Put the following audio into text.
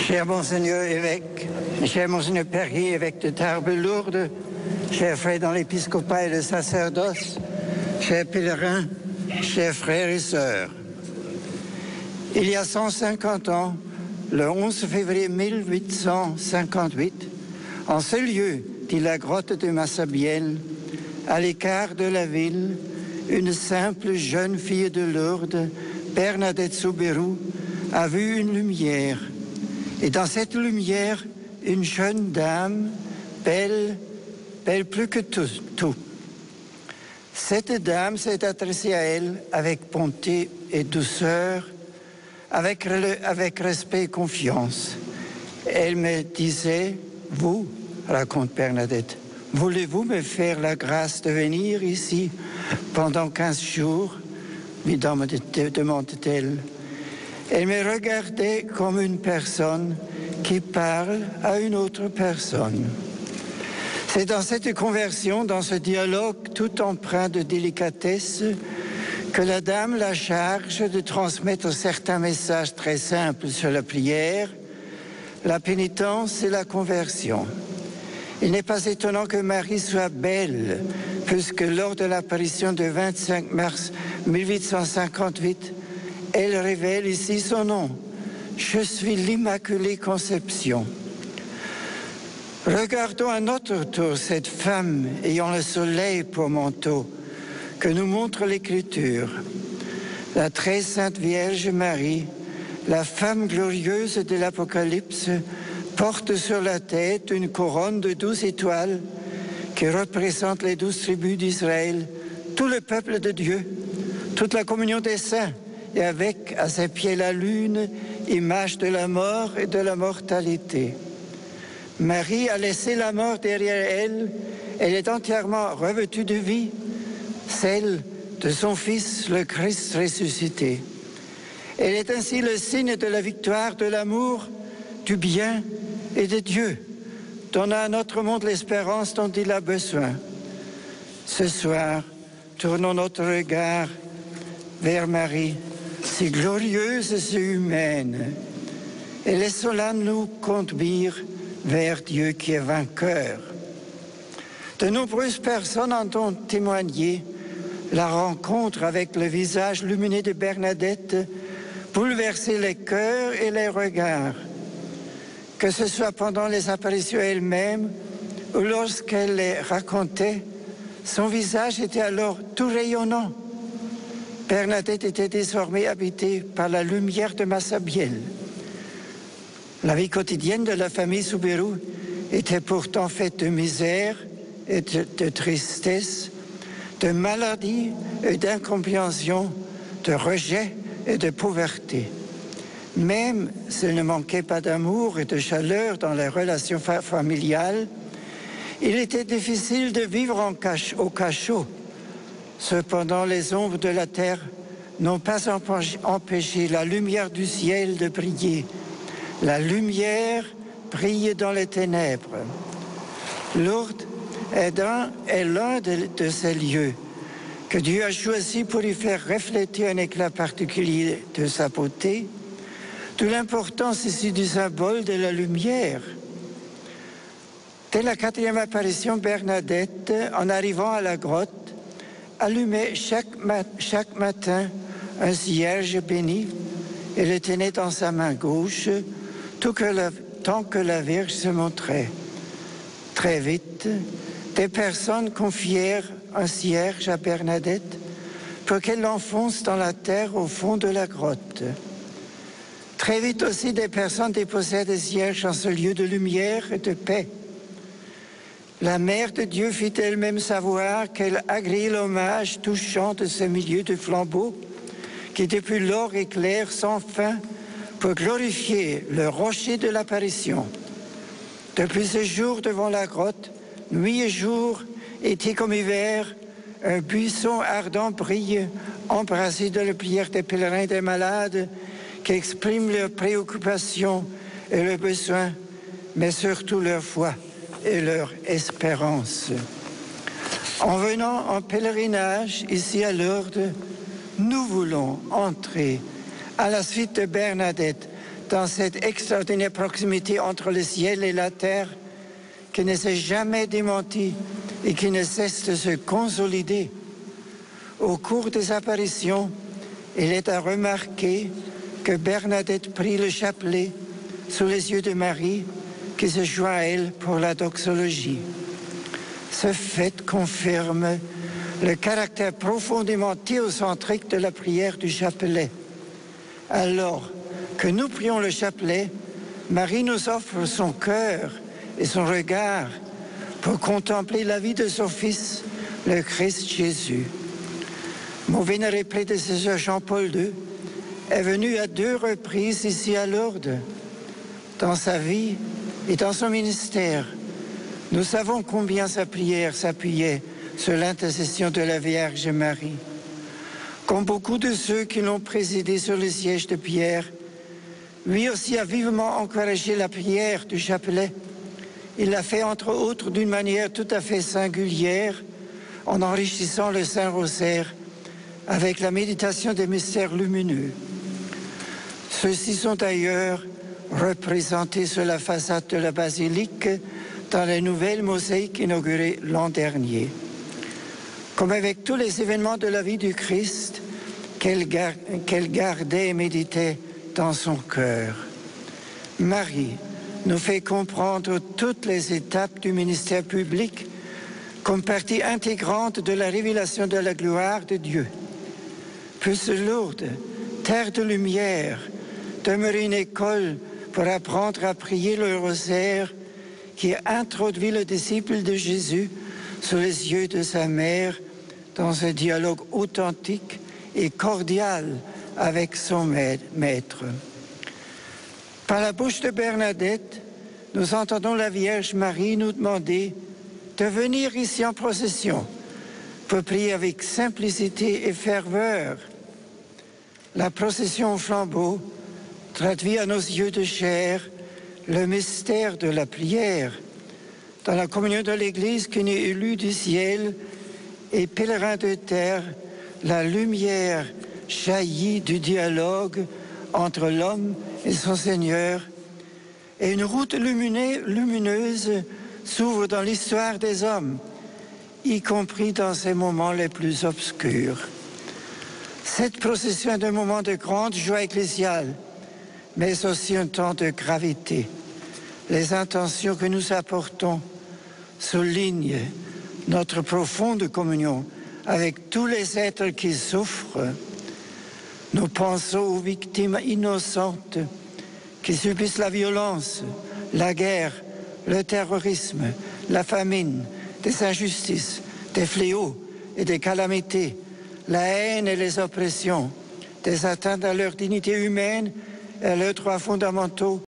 Cher Monseigneur évêque, cher Monseigneur Perrier, évêque de Tarbes-Lourdes, chers frères dans l'épiscopat et le sacerdoce, chers pèlerins, chers frères et sœurs. Il y a 150 ans, le 11 février 1858, en ce lieu, dit la grotte de Massabielle, à l'écart de la ville, une simple jeune fille de Lourdes, Bernadette Soubirous, a vu une lumière. Et dans cette lumière, une jeune dame, belle plus que tout. Cette dame s'est adressée à elle avec bonté et douceur, avec respect et confiance. Elle me disait, vous, raconte Bernadette, voulez-vous me faire la grâce de venir ici pendant 15 jours? Lui demande-t-elle. Elle me regardait comme une personne qui parle à une autre personne. C'est dans cette conversion, dans ce dialogue tout empreint de délicatesse, que la dame la charge de transmettre certains messages très simples sur la prière, la pénitence et la conversion. Il n'est pas étonnant que Marie soit belle, puisque lors de l'apparition du 25 mars 1858, elle révèle ici son nom. Je suis l'Immaculée Conception. Regardons à notre tour cette femme ayant le soleil pour manteau que nous montre l'Écriture. La très sainte Vierge Marie, la femme glorieuse de l'Apocalypse, porte sur la tête une couronne de 12 étoiles qui représente les 12 tribus d'Israël, tout le peuple de Dieu, toute la communion des saints, et avec à ses pieds la lune, image de la mort et de la mortalité. Marie a laissé la mort derrière elle, elle est entièrement revêtue de vie, celle de son Fils, le Christ ressuscité. Elle est ainsi le signe de la victoire de l'amour, du bien et de Dieu, donnant à notre monde l'espérance dont il a besoin. Ce soir, tournons notre regard vers Marie, si glorieuse et si humaine, et laissons-la nous conduire vers Dieu qui est vainqueur. De nombreuses personnes en ont témoigné. La rencontre avec le visage lumineux de Bernadette bouleversait les cœurs et les regards. Que ce soit pendant les apparitions elles-mêmes ou lorsqu'elle les racontait, son visage était alors tout rayonnant. Bernadette était désormais habitée par la lumière de Massabielle. La vie quotidienne de la famille Soubirous était pourtant faite de misère et de tristesse, de maladie et d'incompréhension, de rejet et de pauvreté. Même s'il ne manquait pas d'amour et de chaleur dans les relations familiales, il était difficile de vivre au cachot. Cependant, les ombres de la terre n'ont pas empêché la lumière du ciel de briller. La lumière brille dans les ténèbres. Lourdes est l'un de ces lieux que Dieu a choisi pour y faire refléter un éclat particulier de sa beauté, de l'importance ici du symbole de la lumière. Dès la 4e apparition, Bernadette, en arrivant à la grotte, allumait chaque matin un cierge béni et le tenait dans sa main gauche tant que la Vierge se montrait. Très vite, des personnes confièrent un cierge à Bernadette pour qu'elle l'enfonce dans la terre au fond de la grotte. Très vite aussi, des personnes déposèrent des cierges en ce lieu de lumière et de paix. La Mère de Dieu fit elle-même savoir qu'elle agréait l'hommage touchant de ce milieu de flambeaux qui depuis lors éclaire sans fin pour glorifier le rocher de l'apparition. Depuis ce jour devant la grotte, nuit et jour, été comme hiver, un buisson ardent brille, embrassé de la prière des pèlerins et des malades qui expriment leurs préoccupations et leurs besoins, mais surtout leur foi et leur espérance. En venant en pèlerinage ici à Lourdes, nous voulons entrer à la suite de Bernadette dans cette extraordinaire proximité entre le ciel et la terre qui ne s'est jamais démentie et qui ne cesse de se consolider. Au cours des apparitions, il est à remarquer que Bernadette prit le chapelet sous les yeux de Marie, qui se joint à elle pour la doxologie. Ce fait confirme le caractère profondément théocentrique de la prière du chapelet. Alors que nous prions le chapelet, Marie nous offre son cœur et son regard pour contempler la vie de son Fils, le Christ Jésus. Mon vénéré prédécesseur Jean-Paul II est venu à 2 reprises ici à Lourdes. Dans sa vie et dans son ministère, nous savons combien sa prière s'appuyait sur l'intercession de la Vierge Marie. Comme beaucoup de ceux qui l'ont présidé sur le siège de Pierre, lui aussi a vivement encouragé la prière du chapelet. Il l'a fait entre autres d'une manière tout à fait singulière, en enrichissant le Saint-Rosaire avec la méditation des mystères lumineux. Ceux-ci sont d'ailleurs représentés sur la façade de la basilique dans les nouvelles mosaïques inaugurées l'an dernier. Comme avec tous les événements de la vie du Christ, qu'elle gardait et méditait dans son cœur. Marie nous fait comprendre toutes les étapes du ministère public comme partie intégrante de la révélation de la gloire de Dieu. Puisse Lourdes, terre de lumière, demeurer une école pour apprendre à prier le rosaire qui introduit le disciple de Jésus sous les yeux de sa mère dans un dialogue authentique et cordial avec son maître. Par la bouche de Bernadette, nous entendons la Vierge Marie nous demander de venir ici en procession pour prier avec simplicité et ferveur. La procession au flambeau traduit à nos yeux de chair le mystère de la prière. Dans la communion de l'Église qui n'est élue du ciel et pèlerin de terre, la lumière jaillit du dialogue entre l'homme et son Seigneur, et une route lumineuse s'ouvre dans l'histoire des hommes, y compris dans ces moments les plus obscurs. Cette procession est un moment de grande joie ecclésiale, mais aussi un temps de gravité. Les intentions que nous apportons soulignent notre profonde communion avec tous les êtres qui souffrent. Nous pensons aux victimes innocentes qui subissent la violence, la guerre, le terrorisme, la famine, des injustices, des fléaux et des calamités, la haine et les oppressions, des atteintes à leur dignité humaine et à leurs droits fondamentaux,